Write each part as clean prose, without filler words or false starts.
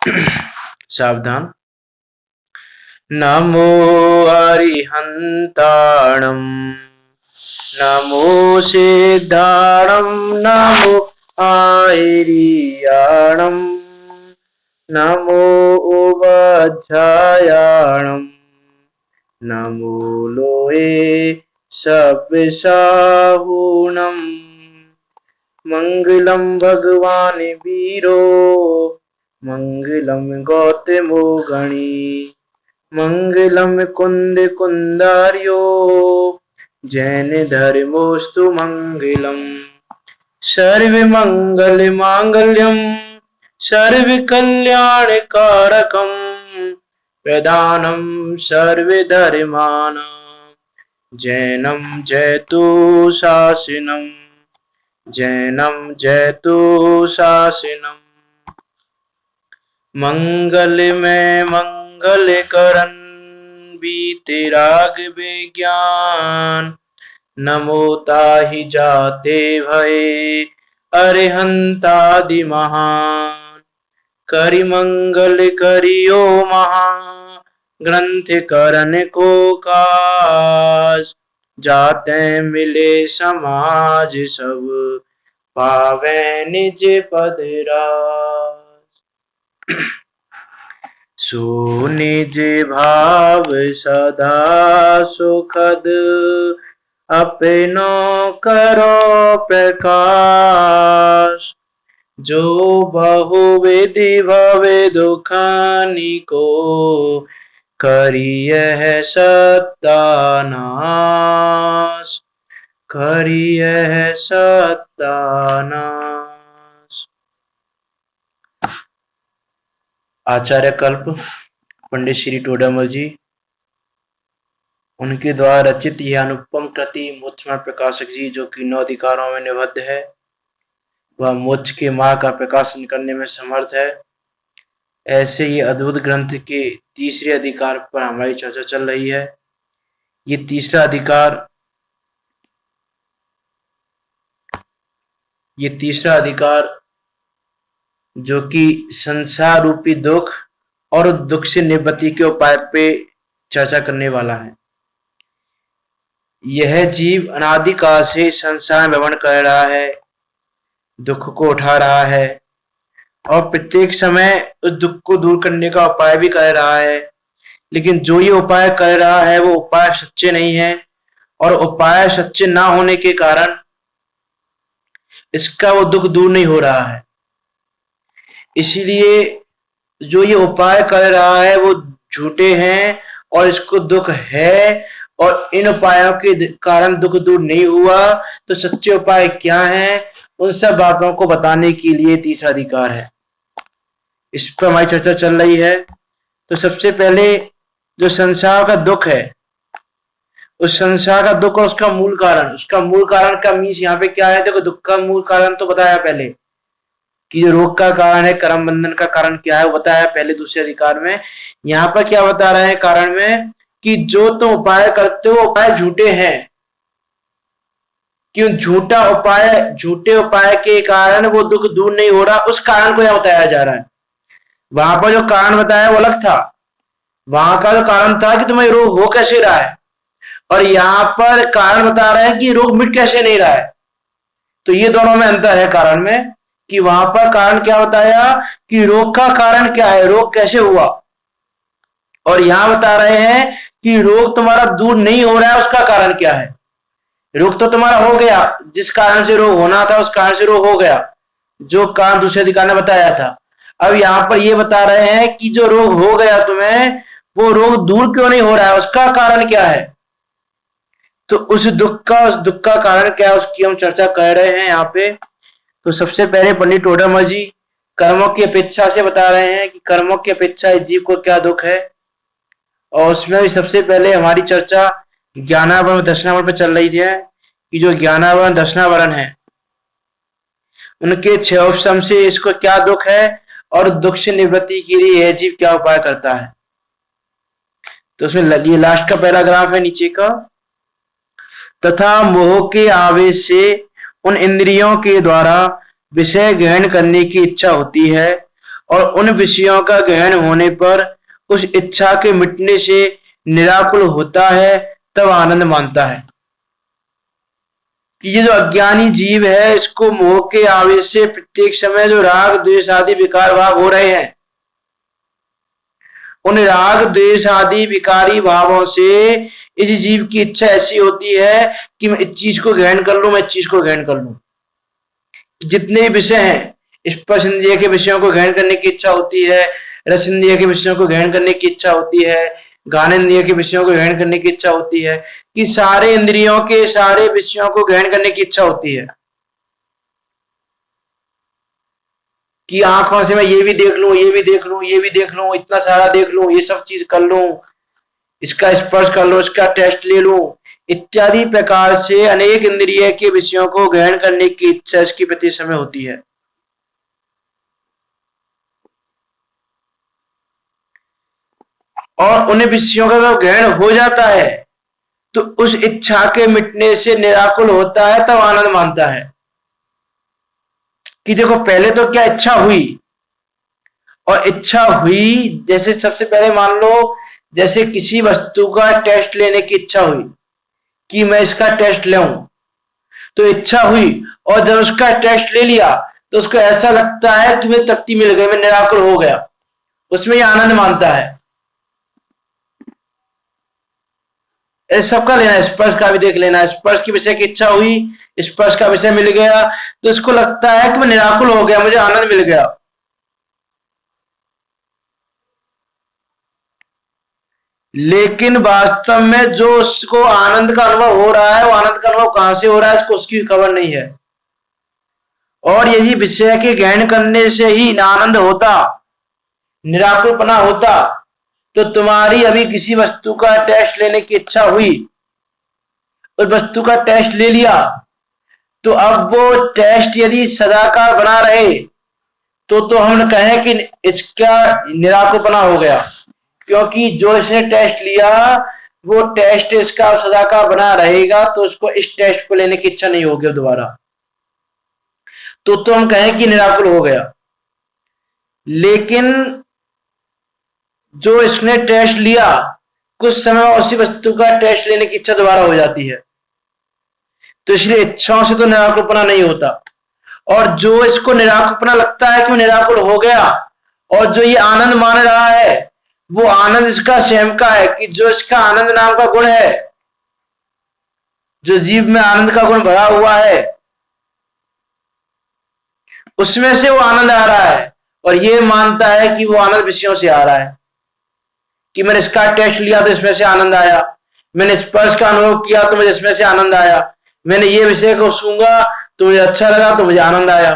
सावधान। नमो अरिहंताणं नमो सिद्धाणं नमो आयर्याणं नमो उपाध्यायाणं नमो लोहे सव्यसाहूणम् मंगलम भगवान वीरो मंगलम गौतमो गणी मंगलम कुंद कुंदार्यो जैन धर्मोस्तु मंगलम सर्व मंगल मांगल्यम सर्व कल्याण कारकम प्रदानम सर्व धर्मानां जैनम जयतु शासनम जैनम जयतु शासनम मंगलमय मंगल करन बीते राग विज्ञान नमो ताहि जाते भये अरिहंतादि महान करि मंगल करियो महा ग्रंथ करन को काज जाते मिले समाज सब पावे निज पद राज सो निज भाव सदा सुखद अपनो करो प्रकाश जो बहुविधि भवे दुखानी को करिय है सत्यानाश करिय है सत्यानाश। आचार्य कल्प पंडित श्री टोडामल जी, उनके द्वारा रचित यह अनुपम कृति मोक्षमार्ग प्रकाशक जी, जो कि 9 अधिकारों में निबद्ध है, वह मोक्ष के मार्ग का प्रकाशन करने में समर्थ है। ऐसे ही अद्भुत ग्रंथ के तीसरे अधिकार पर हमारी चर्चा चल रही है। ये तीसरा अधिकार जो कि संसार रूपी दुख और दुख से निवृत्ति के उपाय पे चर्चा करने वाला है। यह जीव अनादिकाल से संसार में भ्रमण कर रहा है, दुख को उठा रहा है और प्रत्येक समय उस दुख को दूर करने का उपाय भी कर रहा है, लेकिन जो ये उपाय कर रहा है वो उपाय सच्चे नहीं है और उपाय सच्चे ना होने के कारण इसका वो दुख दूर नहीं हो रहा है। इसीलिए जो ये उपाय कर रहा है वो झूठे हैं और इसको दुख है, और इन उपायों के कारण दुख दूर नहीं हुआ तो सच्चे उपाय क्या हैं, उन सब बातों को बताने के लिए तीसरा अधिकार है। इस पर हमारी चर्चा चल रही है। तो सबसे पहले जो संसार का दुख है, उस संसार का दुख और उसका मूल कारण का मीन्स यहाँ पे क्या है। देखो, दुख का मूल कारण तो बताया पहले कि जो रोग का कारण है, कर्म बंधन का कारण क्या है वो बताया पहले दूसरे अधिकार में। यहाँ पर क्या बता रहे हैं कारण में, कि जो तुम उपाय करते हो उपाय झूठे हैं। क्यों झूठे उपाय के कारण वो दुख दूर नहीं हो रहा, उस कारण को यहाँ बताया जा रहा है। वहां पर जो कारण बताया वो अलग था, वहां का जो कारण था कि तुम्हें रोग हो कैसे रहा है, और यहाँ पर कारण बता रहे हैं कि रोग मिट कैसे नहीं रहा है। तो ये दोनों में अंतर है कारण में, कि वहां पर कारण क्या बताया कि रोग का कारण क्या है, रोग कैसे हुआ, और यहां बता रहे हैं कि रोग तुम्हारा दूर नहीं हो रहा है, उसका कारण क्या है। रोग तो तुम्हारा हो गया, जिस कारण से रोग होना था उस कारण से रोग हो गया, जो कारण दूसरे अधिकार ने बताया था। अब यहाँ पर ये बता रहे हैं कि जो रोग हो गया तुम्हें, वो रोग दूर क्यों नहीं हो रहा है, उसका कारण क्या है। तो उस दुख का कारण क्या है, उसकी हम चर्चा कर रहे हैं यहाँ पे। तो सबसे पहले पंडित टोडामल जी कर्मों की अपेक्षा से बता रहे हैं कि कर्मों की अपेक्षा इस जीव को क्या दुख है, और उसमें भी सबसे पहले हमारी चर्चा ज्ञानावरण दर्शनावरण पर चल रही है कि जो ज्ञानावरण दर्शनावरण है उनके 6 उपशम से इसको क्या दुख है, और दुख से निवृत्ति के लिए यह जीव क्या उपाय करता है। तो उसमें ये लास्ट का पैराग्राफ है नीचे का। तथा मोह के आवेश से उन इंद्रियों के द्वारा विषय ग्रहण करने की इच्छा होती है, और उन विषयों का गहन होने पर उस इच्छा के मिटने से निराकुल होता है, तब आनंद मानता है। कि ये जो अज्ञानी जीव है, इसको मोह के आवेश से प्रत्येक समय जो राग द्वेष आदि विकार भाव हो रहे हैं, उन राग द्वेष आदि विकारी भावों से इस जीव की इच्छा ऐसी होती है कि मैं इस चीज को ग्रहण कर लूं, मैं इस चीज को ग्रहण कर लूं। जितने विषय हैं, स्पर्श इंद्रिय के विषयों को ग्रहण करने की इच्छा होती है, रस इंद्रिय के विषयों को ग्रहण करने की इच्छा होती है, ज्ञान इंद्रिय के विषयों को ग्रहण करने की इच्छा होती है, कि सारे इंद्रियों के सारे विषयों को ग्रहण करने की इच्छा होती है। कि आंखों से मैं ये भी देख लूं, ये भी देख लूं, ये भी देख लूं, इतना सारा देख लूं, ये सब चीज कर लूं, इसका स्पर्श कर लूं, इसका टेस्ट ले लूं, इत्यादि प्रकार से अनेक इंद्रिय के विषयों को ग्रहण करने की इच्छा इसकी प्रति समय होती है। और उन विषयों का जब ग्रहण हो जाता है तो उस इच्छा के मिटने से निराकुल होता है, तब आनंद मानता है। कि देखो पहले तो क्या इच्छा हुई, और इच्छा हुई जैसे सबसे पहले मान लो जैसे किसी वस्तु का टेस्ट लेने की इच्छा हुई कि मैं इसका टेस्ट लूं, तो इच्छा हुई, और जब उसका टेस्ट ले लिया तो उसको ऐसा लगता है कि मुझे तृप्ति मिल गई, मैं निराकुल हो गया, उसमें ये आनंद मानता है। सबका लेना, स्पर्श का भी देख लेना, स्पर्श की विषय की इच्छा हुई, स्पर्श का विषय मिल गया, तो इसको लगता है कि मैं निराकुल हो गया, मुझे आनंद मिल गया। लेकिन वास्तव में जो उसको आनंद का अनुभव हो रहा है, वो आनंद का अनुभव कहां से हो रहा है, इसको उसकी खबर नहीं है। और यही विषय के ग्रहण करने से ही आनंद होता, निराकुलपना होता, तो तुम्हारी अभी किसी वस्तु का टेस्ट लेने की इच्छा हुई, उस वस्तु का टेस्ट ले लिया, तो अब वो टेस्ट यदि सदा का बना रहे तो हम कहें कि इसका निराकुलपना हो गया, क्योंकि जो इसने टेस्ट लिया वो टेस्ट इसका सदा का बना रहेगा, तो उसको इस टेस्ट को लेने की इच्छा नहीं होगी दोबारा, तो हम कहें कि निराकुल हो गया। लेकिन जो इसने टेस्ट लिया, कुछ समय उसी वस्तु का टेस्ट लेने की इच्छा दोबारा हो जाती है, तो इसलिए इच्छाओं से तो निराकुलपना नहीं होता। और जो इसको निराकुलपना लगता है कि निराकुल हो गया, और जो ये आनंद मान रहा है, वो आनंद इसका स्वयं का है, कि जो इसका आनंद नाम का गुण है, जो जीव में आनंद का गुण भरा हुआ है, उसमें से वो आनंद आ रहा है, और ये मानता है कि वो आनंद विषयों से आ रहा है। कि मैंने इसका टेस्ट लिया तो इसमें से आनंद आया, मैंने स्पर्श का अनुभव किया तो मुझे इसमें से आनंद आया, मैंने ये विषय को सूंघा तो मुझे अच्छा लगा तो मुझे आनंद आया।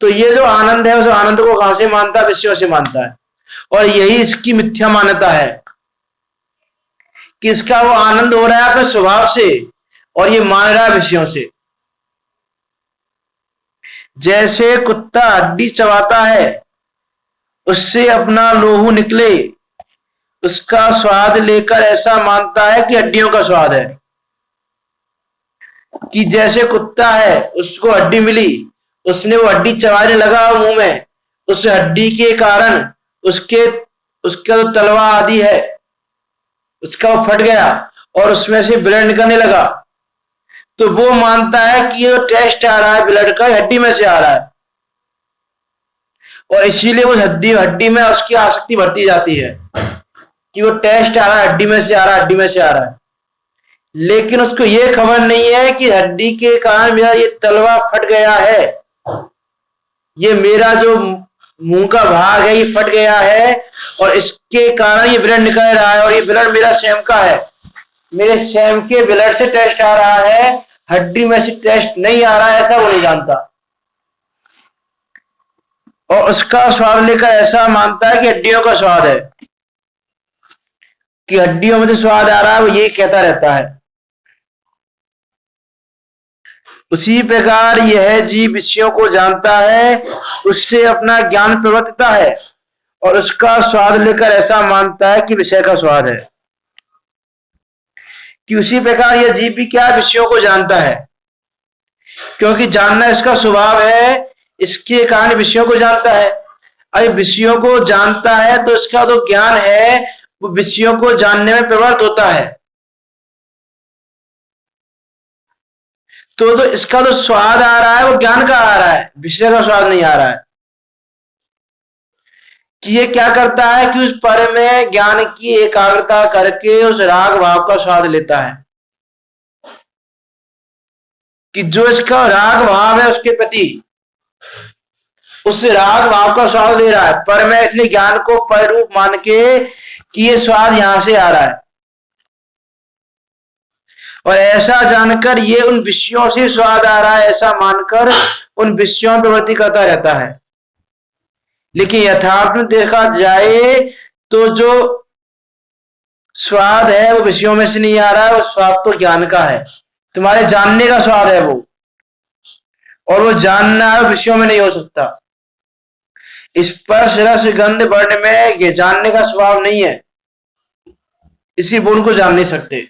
तो ये जो आनंद है, उस आनंद को कहां से मानता है, विषयों से मानता है। और यही इसकी मिथ्या मान्यता है कि इसका वो आनंद हो रहा है अपने स्वभाव से, और ये मान रहा है विषयों से। जैसे कुत्ता हड्डी चबाता है, उससे अपना लोहू निकले, उसका स्वाद लेकर ऐसा मानता है कि हड्डियों का स्वाद है। कि जैसे कुत्ता है, उसको हड्डी मिली, उसने वो हड्डी चबाने लगा मुंह में, उस हड्डी के कारण उसका जो तलवा आदि है उसका वो फट गया और उसमें से ब्लड निकलने लगा, तो वो मानता है कि ये टेस्ट आ रहा है ब्लड का, हड्डी में से आ रहा है, और इसीलिए उस हड्डी में उसकी आसक्ति बढ़ती जाती है कि वो टेस्ट आ रहा है, हड्डी में से आ रहा है, हड्डी में से आ रहा है। लेकिन उसको ये खबर नहीं है कि हड्डी के कारण मेरा ये तलवा फट गया है, ये मेरा जो मुंह का भाग है ये फट गया है, और इसके कारण ये ब्लड निकल रहा है, और ये ब्लड मेरा स्वयं का है, मेरे स्वयं के ब्लड से टेस्ट आ रहा है, हड्डी में से टेस्ट नहीं आ रहा है, ऐसा वो नहीं जानता। और उसका स्वाद लेकर ऐसा मानता है कि हड्डियों का स्वाद है, कि हड्डियों में से स्वाद आ रहा है, वो यही कहता रहता है। उसी प्रकार यह जीव विषयों को जानता है, उससे अपना ज्ञान प्रवर्तता है, और उसका स्वाद लेकर ऐसा मानता है कि विषय का स्वाद है। कि उसी प्रकार यह जीव भी क्या विषयों को जानता है, क्योंकि जानना इसका स्वभाव है, इसके कारण विषयों को जानता है। अरे विषयों को जानता है तो इसका जो ज्ञान है वो विषयों को जानने में प्रवृत्त होता है। तो इसका जो स्वाद आ रहा है वो ज्ञान का आ रहा है, विषय का स्वाद नहीं आ रहा है। कि ये क्या करता है कि उस पर में ज्ञान की एकाग्रता करके उस राग भाव का स्वाद लेता है। कि जो इसका राग भाव है उसके प्रति, उस राग भाव का स्वाद ले रहा है, पर मैं इतने ज्ञान को पर रूप मान के कि ये स्वाद यहां से आ रहा है, और ऐसा जानकर ये उन विषयों से स्वाद आ रहा है ऐसा मानकर उन विषयों में प्रवृत्ति करता रहता है। लेकिन यथार्थ में देखा जाए तो जो स्वाद है वो विषयों में से नहीं आ रहा है, वो स्वाद तो ज्ञान का है, तुम्हारे जानने का स्वाद है वो, और वो जानना है विषयों में नहीं हो सकता। स्पर्श रस गंध वर्ण में ये जानने का स्वभाव नहीं है, इसी गुण को जान नहीं सकते।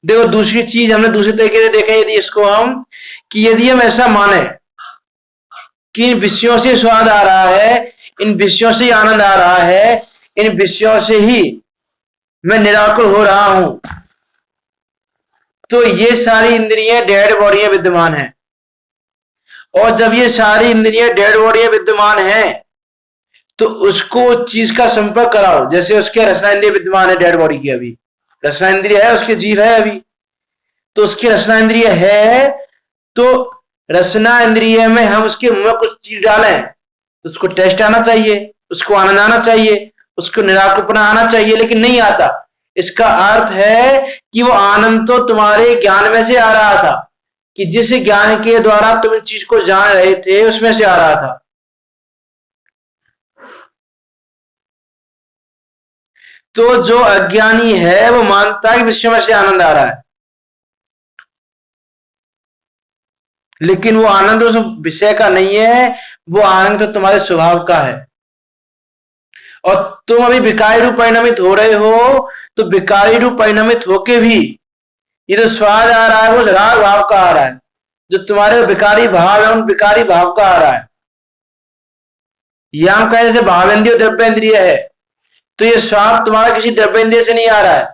देखो दूसरी चीज हमने दूसरे तरीके से देखा, यदि इसको हम कि यदि हम ऐसा माने कि इन विषयों से स्वाद आ रहा है, इन विषयों से आनंद आ रहा है, इन विषयों से ही मैं निराकुल हो रहा हूं, तो ये सारी इंद्रियां डेड बॉडी विद्यमान है। और जब ये सारी इंद्रियां डेड बॉडी विद्यमान है तो उसको चीज का संपर्क कराओ। जैसे उसके रसना इंद्रिय विद्यमान है डेड बॉडी की, अभी रसना इंद्रिय है, उसके जीव है अभी, तो उसकी रसना इंद्रिय है, तो रसना इंद्रिय में हम उसके मुंह में कुछ चीज डालें तो उसको टेस्ट आना चाहिए, उसको आनंद आना चाहिए, उसको निराकुलपना आना चाहिए, लेकिन नहीं आता। इसका अर्थ है कि वो आनंद तो तुम्हारे ज्ञान में से आ रहा था, कि जिस ज्ञान के द्वारा तुम इस चीज को जान रहे थे उसमें से आ रहा था। तो जो अज्ञानी है वो मानता है कि विषय में से आनंद आ रहा है, लेकिन वो आनंद उस विषय का नहीं है, वो आनंद तो तुम्हारे स्वभाव का है। और तुम अभी विकारी रूप परिणमित हो रहे हो, तो विकारी रूप परिणमित होके भी ये जो स्वाद आ रहा है वो राग भाव का आ रहा है, जो तुम्हारे विकारी भाव है उन विकारी भाव का आ रहा है। यहां कहे जैसे भावेंद्रिय द्रव्येंद्रिय है, तो ये स्वाद तुम्हारा किसी द्रव्येंद्रिय से नहीं आ रहा है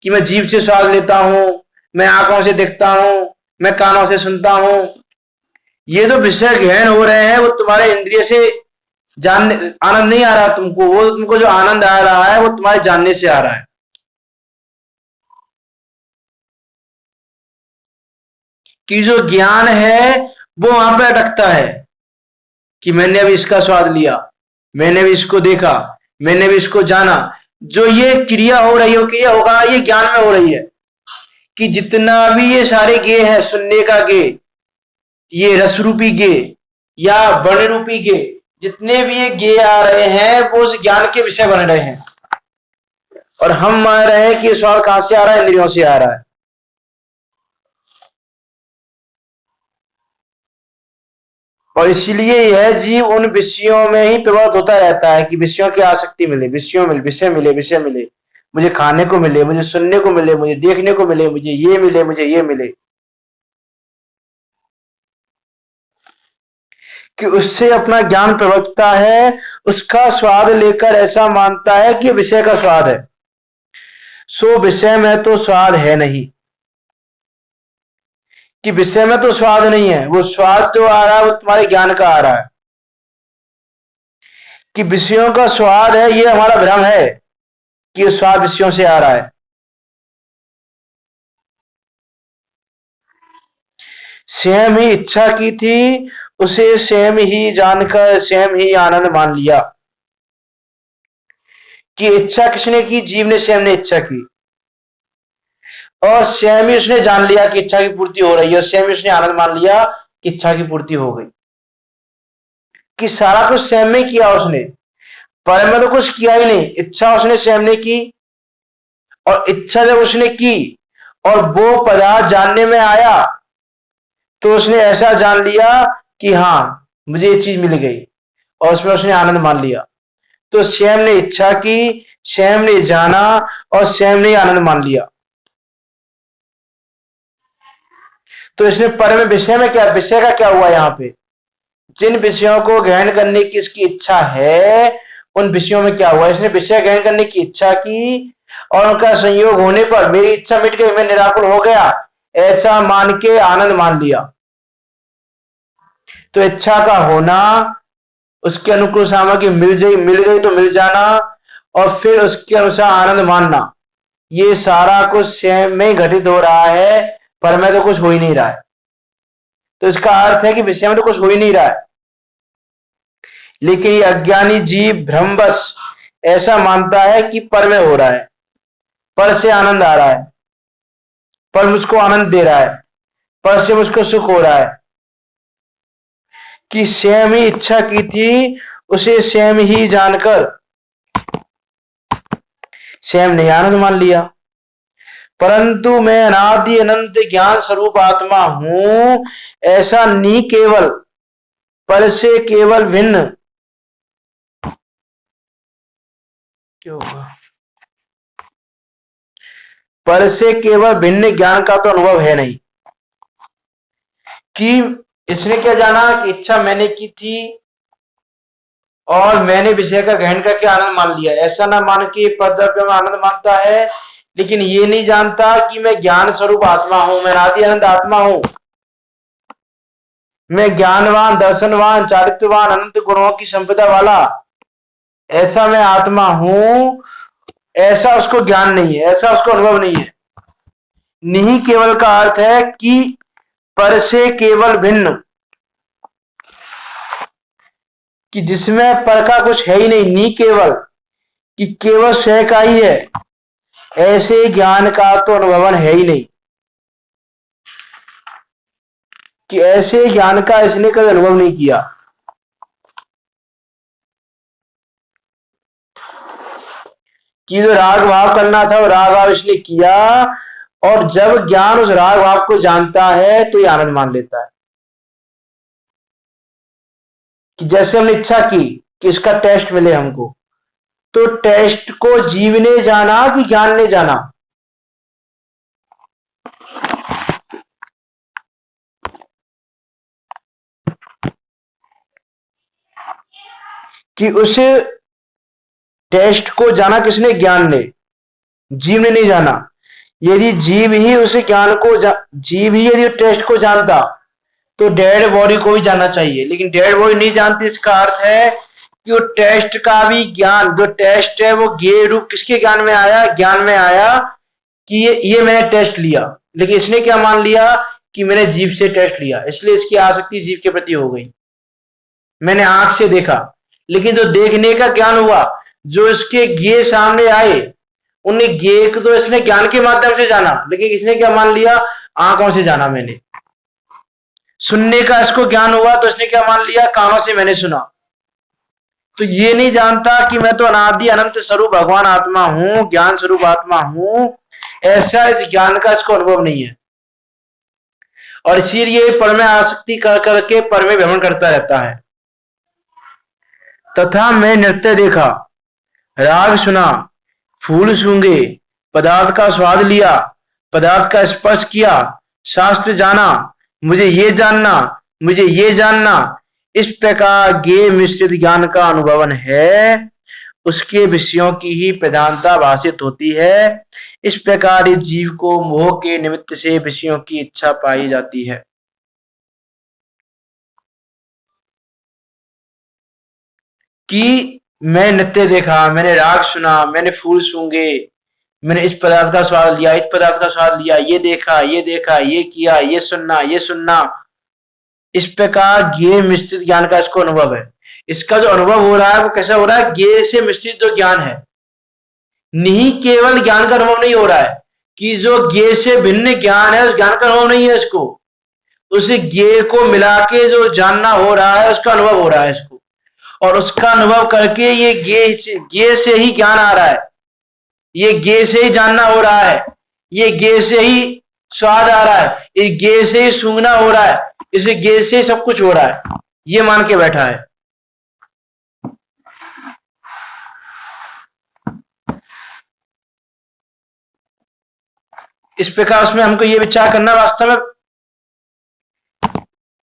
कि मैं जीभ से स्वाद लेता हूं, मैं आंखों से देखता हूं, मैं कानों से सुनता हूं। ये जो विषय ग्रहण हो रहे हैं वो तुम्हारे इंद्रिय से जानने आनंद नहीं आ रहा तुमको, वो तुमको जो आनंद आ रहा है वो तुम्हारे जानने से आ रहा है। कि जो ज्ञान है वो वहां पे अटकता है कि मैंने अभी इसका स्वाद लिया, मैंने भी इसको देखा, मैंने भी इसको जाना। जो ये क्रिया हो रही है, क्रिया होगा ये ज्ञान में हो रही है, कि जितना भी ये सारे गे हैं, सुनने का गे, ये रस रूपी गे या वर्ण रूपी गे, जितने भी ये गे आ रहे हैं वो उस ज्ञान के विषय बन रहे हैं, और हम मान रहे हैं कि स्वाद कहां से आ रहा है, इंद्रियों से आ रहा है। और इसलिए यह जीव उन विषयों में ही प्रवृत्त होता रहता है कि विषयों की आसक्ति मिले, विषयों मिले, विषय मिले, विषय मिले, मुझे खाने को मिले, मुझे सुनने को मिले, मुझे देखने को मिले, मुझे ये मिले, मुझे ये मिले, कि उससे अपना ज्ञान प्रवक्ता है, उसका स्वाद लेकर ऐसा मानता है कि विषय का स्वाद है, सो विषय में तो स्वाद है नहीं। कि विषय में तो स्वाद नहीं है, वो स्वाद जो आ रहा है वो तुम्हारे ज्ञान का आ रहा है। कि विषयों का स्वाद है ये हमारा भ्रम है कि स्वाद विषयों से आ रहा है। स्वयं ही इच्छा की थी, उसे स्वयं ही जानकर स्वयं ही आनंद मान लिया। कि इच्छा किसने की, जीव ने, स्वयं ने इच्छा की, और स्वयं ही उसने जान लिया कि इच्छा की पूर्ति हो रही है, और स्वयं ही उसने आनंद मान लिया कि इच्छा की पूर्ति हो गई। कि सारा कुछ स्वयं में किया उसने, पर में तो कुछ किया ही नहीं, इच्छा उसने स्वयं ने की, और इच्छा जब उसने की और वो पदार्थ जानने में आया तो उसने ऐसा जान लिया कि हाँ मुझे ये चीज मिल गई, और उसमें उसने आनंद मान लिया। तो स्वयं ने इच्छा की, स्वयं ने जाना, और स्वयं ने आनंद मान लिया। तो इसमें पर में विषय में क्या, विषय का क्या हुआ यहाँ पे, जिन विषयों को ग्रहण करने की इसकी इच्छा है उन विषयों में क्या हुआ, इसने विषय ग्रहण करने की इच्छा की और उनका संयोग होने पर मेरी इच्छा मिट गई, मैं निराकुल हो गया, ऐसा मान के आनंद मान लिया। तो इच्छा का होना, उसके अनुकूल सामग्री मिल गई तो मिल जाना और फिर उसके अनुसार आनंद मानना, ये सारा कुछ स्वयं में घटित हो रहा है, पर में तो कुछ हो ही नहीं रहा है। तो इसका अर्थ है कि विषय में तो कुछ हो ही नहीं रहा है, लेकिन ये अज्ञानी जीव भ्रमवश ऐसा मानता है कि पर में हो रहा है, पर से आनंद आ रहा है, पर मुझको आनंद दे रहा है, पर से मुझको सुख हो रहा है, कि स्वयं ही इच्छा की थी उसे स्वयं ही जानकर स्वयं ने आनंद मान लिया। परंतु मैं अनादि अनंत ज्ञान स्वरूप आत्मा हूं, ऐसा नहीं केवल पर से केवल भिन्न क्यों होगा, पर से केवल भिन्न ज्ञान का तो अनुभव है नहीं। कि इसने क्या जाना कि इच्छा मैंने की थी और मैंने विषय का ग्रहण करके आनंद मान लिया, ऐसा ना मान के पद्रव्य में आनंद मानता है, लेकिन ये नहीं जानता कि मैं ज्ञान स्वरूप आत्मा हूं, मैं अनादि अनंत आत्मा हूं, मैं ज्ञानवान, दर्शनवान, चारित्रवान, अनंत गुणों की संपदा वाला ऐसा मैं आत्मा हूं, ऐसा उसको ज्ञान नहीं है, ऐसा उसको अनुभव नहीं है। नहीं केवल का अर्थ है कि पर से केवल भिन्न, कि जिसमें पर का कुछ है ही नहीं, नी केवल कि केवल स्वयं का ही है, ऐसे ज्ञान का तो अनुभवन है ही नहीं, कि ऐसे ज्ञान का इसने कभी अनुभव नहीं किया। कि जो राग भाव करना था वो राग भाव इसने किया, और जब ज्ञान उस राग भाव को जानता है तो ये आनंद मान लेता है। कि जैसे हमने इच्छा की कि इसका टेस्ट मिले हमको, तो टेस्ट को जीव ने जाना कि ज्ञान ने जाना, कि उस टेस्ट को जाना किसने, ज्ञान ने, जीव ने नहीं जाना। यदि जीव ही उस ज्ञान को जीव ही यदि टेस्ट को जानता तो डेड बॉडी को भी जानना चाहिए, लेकिन डेड बॉडी नहीं जानती। इसका अर्थ है कि वो टेस्ट का भी ज्ञान, जो टेस्ट है वो ज्ञेय रूप किसके ज्ञान में आया, ज्ञान में आया कि ये मैंने टेस्ट लिया, लेकिन इसने क्या मान लिया कि मैंने जीव से टेस्ट लिया, इसलिए इसकी आसक्ति जीव के प्रति हो गई। मैंने आंख से देखा, लेकिन जो देखने का ज्ञान हुआ, जो इसके ज्ञेय सामने आए, उन्हें ज्ञेय को तो इसने ज्ञान के माध्यम से जाना, लेकिन इसने क्या मान लिया, आंखों से जाना मैंने। सुनने का इसको ज्ञान हुआ तो इसने क्या मान लिया, कानों से मैंने सुना। तो ये नहीं जानता कि मैं तो अनादि अनंत स्वरूप भगवान आत्मा हूं, ज्ञान स्वरूप आत्मा हूं, ऐसा इस ज्ञान का इसको अनुभव नहीं है। और इसीलिए पर में आसक्ति कर करके पर में भ्रमण करता रहता है। तथा मैं नृत्य देखा, राग सुना, फूल सूंघे, पदार्थ का स्वाद लिया, पदार्थ का स्पर्श किया, शास्त्र जाना, मुझे ये जानना, मुझे ये जानना, इस प्रकार ज्ञेय मिश्रित ज्ञान का अनुभवन है, उसके विषयों की ही प्रधानता भाषित होती है। इस प्रकार इस जीव को मोह के निमित्त से विषयों की इच्छा पाई जाती है। कि मैं नृत्य देखा, मैंने राग सुना, मैंने फूल सूंघे, मैंने इस पदार्थ का स्वाद लिया, इस पदार्थ का स्वाद लिया, ये देखा, ये देखा, ये किया, ये सुनना, ये सुनना, इस प्रकार ज्ञेय मिश्रित ज्ञान का इसको अनुभव है। इसका जो अनुभव हो रहा है वो कैसा हो रहा है, ज्ञेय से मिश्रित जो ज्ञान है, नहीं केवल ज्ञान का अनुभव नहीं हो रहा है, कि जो ज्ञेय से भिन्न ज्ञान है उस ज्ञान का अनुभव नहीं है इसको, उस ज्ञेय को मिला के जो जानना हो रहा है उसका अनुभव हो रहा है इसको, और उसका अनुभव करके ये ज्ञेय से ही ज्ञान आ रहा है, ये ज्ञेय से ही जानना हो रहा है, ये ज्ञेय से ही स्वाद आ रहा है, इस ज्ञेय से ही सूंघना हो रहा है, इस ज्ञेय से सब कुछ हो रहा है, ये मान के बैठा है। इस प्रकार उसमें हमको ये विचार करना वास्तव में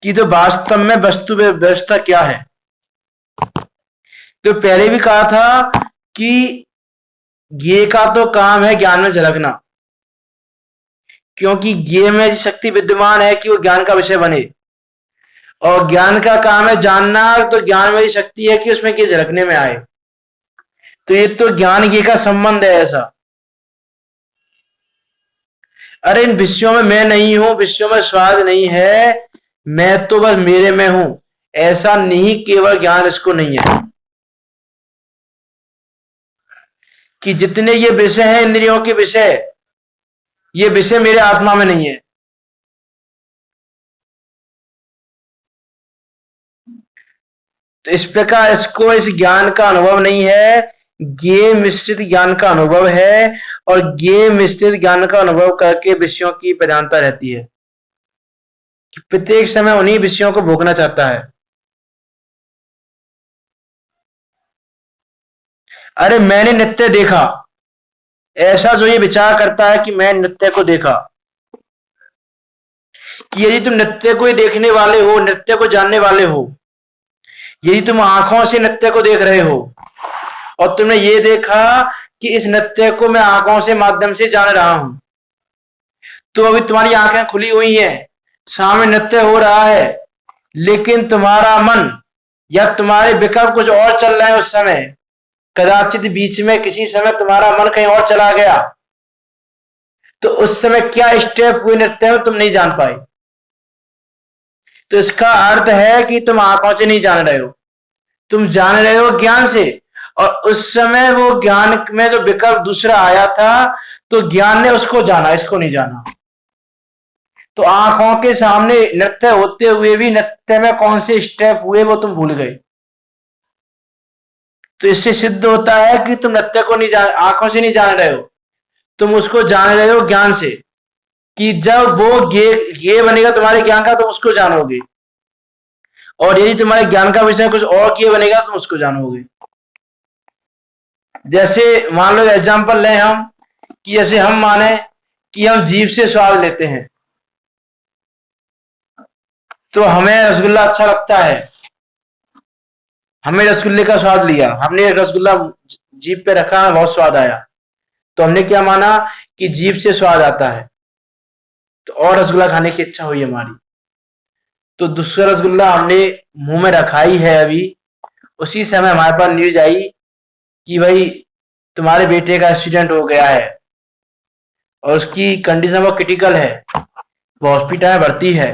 कि तो वास्तव में वस्तु व्यवस्था क्या है। तो पहले भी कहा था कि ये का तो काम है ज्ञान में झलकना, क्योंकि ये में शक्ति विद्यमान है कि वो ज्ञान का विषय बने, और ज्ञान का काम है जानना, तो ज्ञान में शक्ति है कि उसमें ये झलकने में आए। तो ये तो ज्ञान ये का संबंध है ऐसा। अरे इन विषयों में मैं नहीं हूं, विषयों में स्वाद नहीं है, मैं तो बस मेरे में हूं, ऐसा नहीं केवल ज्ञान इसको नहीं है कि जितने ये विषय हैं इंद्रियों के विषय, ये विषय मेरे आत्मा में नहीं है। तो इस प्रकार इसको इस ज्ञान का अनुभव नहीं है, ये मिश्रित ज्ञान का अनुभव है, और ये मिश्रित ज्ञान का अनुभव करके विषयों की प्रधानता रहती है कि प्रत्येक समय उन्हीं विषयों को भोगना चाहता है। अरे मैंने नृत्य देखा, ऐसा जो ये विचार करता है कि मैं नृत्य को देखा, कि यदि तुम नृत्य को ही देखने वाले हो, नृत्य को जानने वाले हो, यदि तुम आंखों से नृत्य को देख रहे हो और तुमने ये देखा कि इस नृत्य को मैं आंखों से माध्यम से जान रहा हूं, तो अभी तुम्हारी आंखें खुली हुई हैं, सामने नृत्य हो रहा है, लेकिन तुम्हारा मन या तुम्हारे विकल्प कुछ और चल रहे हैं उस समय, कदाचित बीच में किसी समय तुम्हारा मन कहीं और चला गया, तो उस समय क्या स्टेप हुए नृत्य में तुम नहीं जान पाए। तो इसका अर्थ है कि तुम आंखों से नहीं जान रहे हो, तुम जान रहे हो ज्ञान से, और उस समय वो ज्ञान में जो विकल्प दूसरा आया था, तो ज्ञान ने उसको जाना, इसको नहीं जाना। तो आंखों के सामने नृत्य होते हुए भी नृत्य में कौन से स्टेप हुए वो तुम भूल गए। तो इससे सिद्ध होता है कि तुम नृत्य को नहीं जान, आंखों से नहीं जान रहे हो, तुम उसको जान रहे हो ज्ञान से, कि जब वो ये बनेगा तुम्हारे ज्ञान का, तुम उसको जानोगे, और यदि तुम्हारे ज्ञान का विषय कुछ और किए बनेगा, तुम उसको जानोगे। जैसे मान लो एग्जांपल लें हम, कि जैसे हम माने कि हम जीभ से स्वाद लेते हैं, तो हमें रसगुल्ला अच्छा लगता है, हमें रसगुल्ले का स्वाद लिया, हमने रसगुल्ला जीभ पे रखा, बहुत स्वाद आया, तो हमने क्या माना कि जीभ से स्वाद आता है, तो और रसगुल्ला खाने की इच्छा हुई हमारी, तो दूसरा रसगुल्ला हमने मुंह में रखा ही है अभी, उसी समय हमारे पास न्यूज आई कि भाई तुम्हारे बेटे का एक्सीडेंट हो गया है और उसकी कंडीशन बहुत क्रिटिकल है, वो हॉस्पिटल में भर्ती है।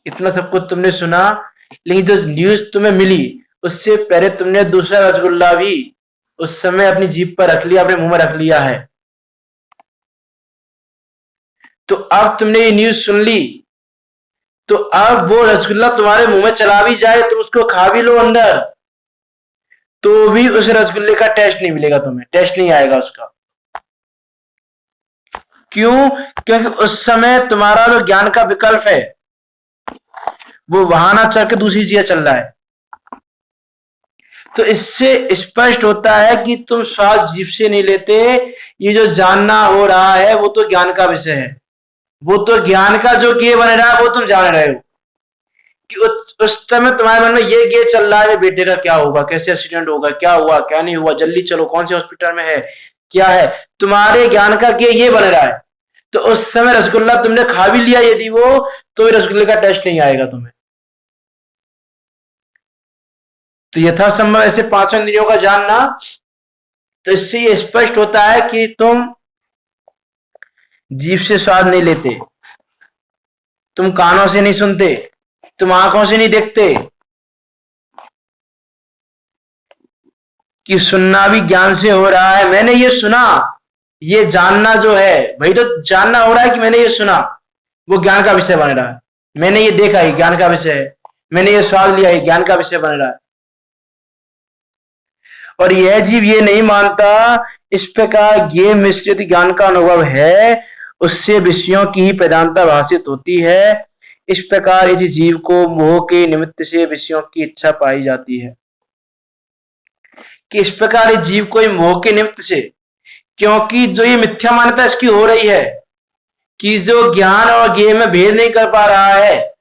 इतना सब कुछ तुमने सुना, लेकिन जो न्यूज तुम्हें मिली उससे पहले तुमने दूसरा रसगुल्ला भी उस समय अपनी जीभ पर रख लिया, अपने मुंह में रख लिया है। तो अब तुमने ये न्यूज सुन ली, तो अब वो रसगुल्ला तुम्हारे मुंह में चला भी जाए, तुम उसको खा भी लो अंदर, तो भी उस रसगुल्ले का टेस्ट नहीं मिलेगा तुम्हें, टेस्ट नहीं आएगा उसका। क्यों? क्योंकि उस समय तुम्हारा जो ज्ञान का विकल्प है वो वहां ना चल के दूसरी चीज चल रहा है। तो इससे स्पष्ट होता है कि तुम स्वाद जीभ से नहीं लेते, ये जो जानना हो रहा है वो तो ज्ञान का विषय है, वो तो ज्ञान का जो गेय बन रहा है वो तुम जान रहे हो, कि उस समय तुम्हारे मन में ये गेय चल रहा है, बेटे का क्या होगा, कैसे एक्सीडेंट होगा, क्या हुआ क्या नहीं हुआ, जल्दी चलो, कौन से हॉस्पिटल में है, क्या है, तुम्हारे ज्ञान का गेय ये बन रहा है। तो उस समय रसगुल्ला तुमने खा भी लिया यदि वो, तो रसगुल्ले का टेस्ट नहीं आएगा तुम्हें। तो यथासंभव ऐसे पांचों इंद्रियों का जानना, तो इससे ये स्पष्ट होता है कि तुम जीभ से स्वाद नहीं लेते, तुम कानों से नहीं सुनते, तुम आंखों से नहीं देखते, कि सुनना भी ज्ञान से हो रहा है। मैंने ये सुना, ये जानना जो है भाई, तो जानना हो रहा है कि मैंने ये सुना, वो ज्ञान का विषय बन रहा है। मैंने ये देखा, ये ज्ञान का विषय है। मैंने ये स्वाद लिया, ये ज्ञान का विषय बन रहा है। और यह जीव ये नहीं मानता, इस प्रकार ये मिश्रित ज्ञान का अनुभव है, उससे विषयों की ही प्रधानता भाषित होती है। इस प्रकार इस जीव को मोह के निमित्त से विषयों की इच्छा पाई जाती है। कि इस प्रकार इस जीव को मोह के निमित्त से, क्योंकि जो ये मिथ्या मान्यता इसकी हो रही है कि जो ज्ञान और ज्ञेय में भेद नहीं कर पा रहा है,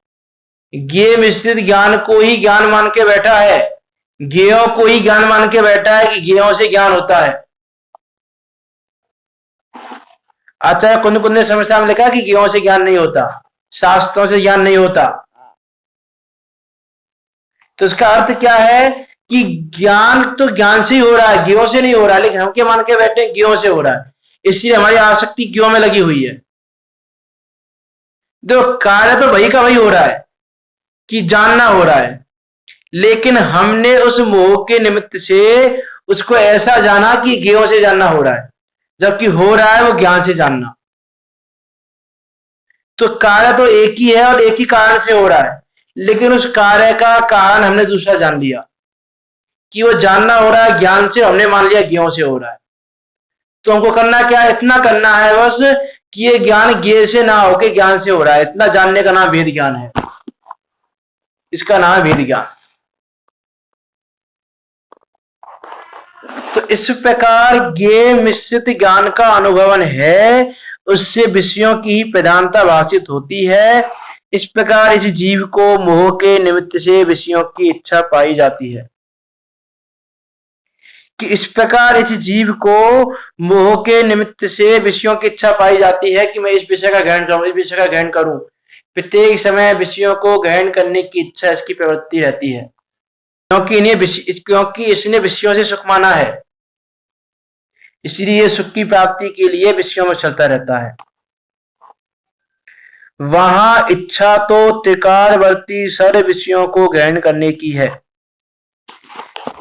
ज्ञेय मिश्रित ज्ञान को ही ज्ञान मान के बैठा है, ज्ञेयों को ही ज्ञान मान के बैठा है कि ज्ञेयों से ज्ञान होता है। आचार्य कुंद कुंद ने समस्या में लिखा कि ज्ञेयों से ज्ञान नहीं होता, शास्त्रों से ज्ञान नहीं होता। तो इसका अर्थ क्या है कि ज्ञान तो ज्ञान से ही हो रहा है, ज्ञेयों से नहीं हो रहा है, लेकिन हम क्या मान के बैठे हैं, ज्ञेयों से हो रहा है, इसलिए हमारी आसक्ति ज्ञेयों में लगी हुई है। देखो कार्य तो वही का वही हो रहा है कि जानना हो रहा है, लेकिन हमने उस मोह के निमित्त से उसको ऐसा जाना कि ज्ञेयों से जानना हो रहा है, जबकि हो रहा है वो ज्ञान से जानना। तो कार्य तो एक ही है और एक ही कारण से हो रहा है, लेकिन उस कार्य का कारण हमने दूसरा जान लिया कि वो जानना हो रहा है ज्ञान से, हमने मान लिया ज्ञेयों से हो रहा है। तो हमको करना क्या है, इतना करना है बस कि ये ज्ञान ज्ञेय से ना होके ज्ञान से हो रहा है, इतना जानने का नाम वेद ज्ञान है, इसका नाम है वेद ज्ञान। तो इस प्रकार ज्ञेय मिश्रित ज्ञान का अनुभवन है, उससे विषयों की ही प्रधानता भाषित होती है। इस प्रकार इस जीव को मोह के निमित्त से विषयों की इच्छा पाई जाती है, कि इस प्रकार इस जीव को मोह के निमित्त से विषयों की इच्छा पाई जाती है कि मैं इस विषय का ग्रहण करूं, इस विषय का ग्रहण करूं। प्रत्येक समय विषयों को ग्रहण करने की इच्छा इसकी प्रवृत्ति रहती है, क्योंकि इसने विषयों से सुख माना है, इसलिए सुख की प्राप्ति के लिए विषयों में चलता रहता है। वहां इच्छा तो त्रिकालवर्ती सर्व विषयों को ग्रहण करने की है,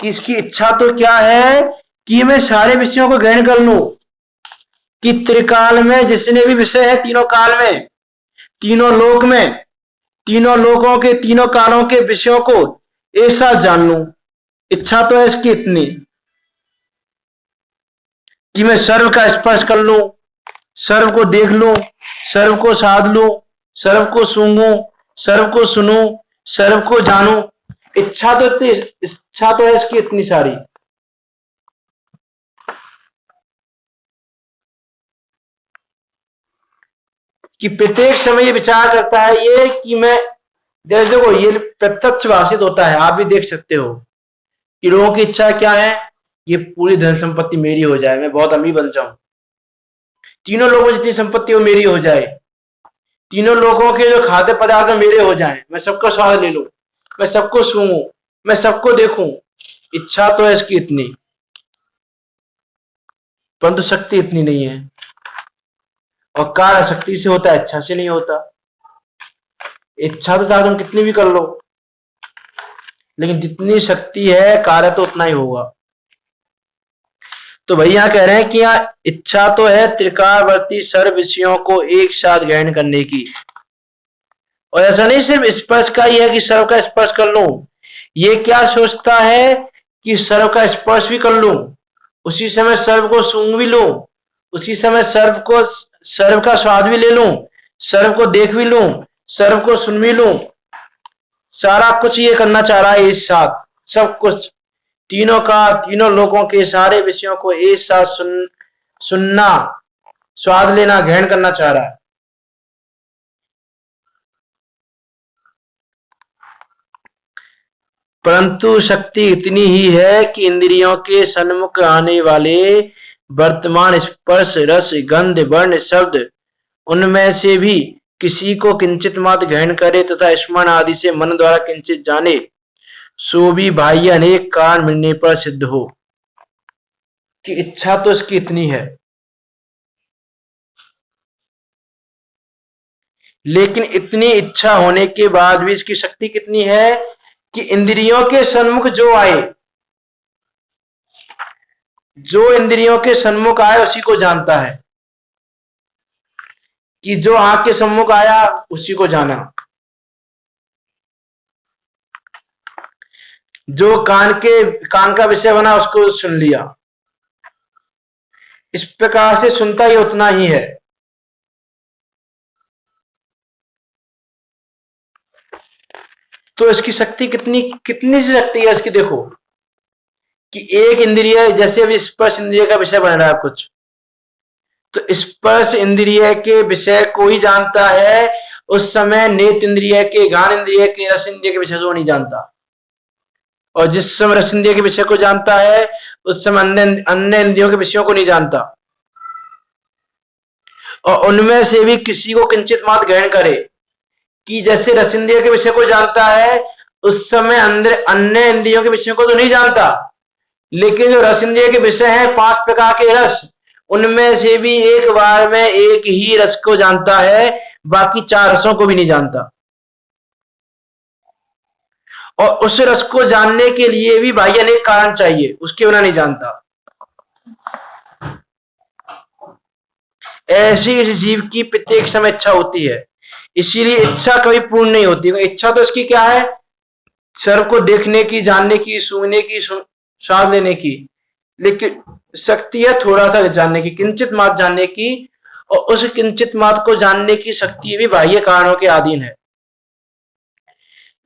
कि इसकी इच्छा तो क्या है कि मैं सारे विषयों को ग्रहण कर लूं, कि त्रिकाल में जितने भी विषय है, तीनों काल में, तीनों लोक में, तीनों लोकों के तीनों कालों के विषयों को एक साथ जान लूं। इच्छा तो है इसकी इतनी कि मैं सर्व का स्पर्श कर लूं, सर्व को देख लूं, सर्व को साध लूं, सर्व को सूंघूं, सर्व को सुनूं, सर्व को जानूं। इच्छा तो है इसकी इतनी सारी। कि प्रत्येक समय ये विचार करता है ये कि मैं, देखो ये प्रत्यक्ष भाषित होता है, आप भी देख सकते हो कि लोगों की इच्छा क्या है, ये पूरी धन संपत्ति मेरी हो जाए, मैं बहुत अमीर बन जाऊं, तीनों लोगों जितनी संपत्ति हो मेरी हो जाए, तीनों लोगों के जो खाद्य पदार्थ मेरे हो जाएं, मैं सबका स्वाद ले लूं, मैं सबको सूंघूं, मैं सबको देखूं। इच्छा तो है इसकी इतनी, परंतु शक्ति इतनी नहीं है, और कार्य शक्ति से होता है, इच्छा से नहीं होता। इच्छा तो चाहे तुम कितनी भी कर लो, लेकिन जितनी शक्ति है कार्य तो उतना ही होगा। तो भैया कह रहे हैं कि यहाँ इच्छा तो है त्रिकालवर्ती सर्व विषयों को एक साथ ग्रहण करने की, और ऐसा नहीं सिर्फ स्पर्श का ही है कि सर्व का स्पर्श कर लूं, ये क्या सोचता है कि सर्व का स्पर्श भी कर लूं, उसी समय सर्व को सूंघ भी लूं, उसी समय सर्व का स्वाद भी ले लूं, सर्व को देख भी लूं, सर्व को सुन भी लूं, सारा कुछ ये करना चाह रहा है इस साथ, सब कुछ तीनों लोगों के सारे विषयों को एक साथ सुनना, स्वाद लेना, ग्रहण करना चाह रहा है। परंतु शक्ति इतनी ही है कि इंद्रियों के सन्मुख आने वाले वर्तमान स्पर्श, रस, गंध, वर्ण, शब्द, उनमें से भी किसी को किंचित मात्र ग्रहण करे तथा स्मरण आदि से मन द्वारा किंचित जाने, सो भी बाह्य अनेक कारण मिलने पर सिद्ध हो। कि इच्छा तो इसकी इतनी है, लेकिन इतनी इच्छा होने के बाद भी इसकी शक्ति कितनी है कि इंद्रियों के सन्मुख जो आए, जो इंद्रियों के सन्मुख आए उसी को जानता है, कि जो आंख के सम्मुख आया उसी को जाना, जो कान का विषय बना उसको सुन लिया। इस प्रकार से सुनता ही उतना ही है। तो इसकी शक्ति कितनी सी शक्ति है इसकी, देखो कि एक इंद्रिय, जैसे अभी स्पर्श इंद्रिय का विषय बन रहा है कुछ, तो स्पर्श इंद्रिय के विषय को ही जानता है, उस समय नेत्र इंद्रिय के, ज्ञान इंद्रिय के, रस इंद्रिय के विषय को नहीं जानता। और जिस समय रस इंद्रिय के विषय को जानता है उस समय अन्य अन्य इंद्रियों के विषयों को नहीं जानता। और उनमें से भी किसी को किंचित मात्र ग्रहण करे कि जैसे रस इंद्रिय के विषय को जानता है उस समय अंदर अन्य इंद्रियों के विषयों को तो नहीं जानता, लेकिन जो रस इंद्रिय के विषय हैं 5 प्रकार के रस, उनमें से भी एक बार में एक ही रस को जानता है, बाकी 4 रसों को भी नहीं जानता। और उस रस को जानने के लिए भी भाई अनेक कारण चाहिए, उसके बिना नहीं जानता। ऐसी इस जीव की प्रत्येक समय इच्छा होती है, इसीलिए इच्छा कभी पूर्ण नहीं होती। इच्छा तो इसकी क्या है, सर्व को देखने की, जानने की, सूंघने की, स्वाद लेने की, लेकिन शक्ति है थोड़ा सा जानने की, किंचित मात्र जानने की। और उस किंचित मात्र को जानने की शक्ति भी बाह्य कारणों के अधीन है,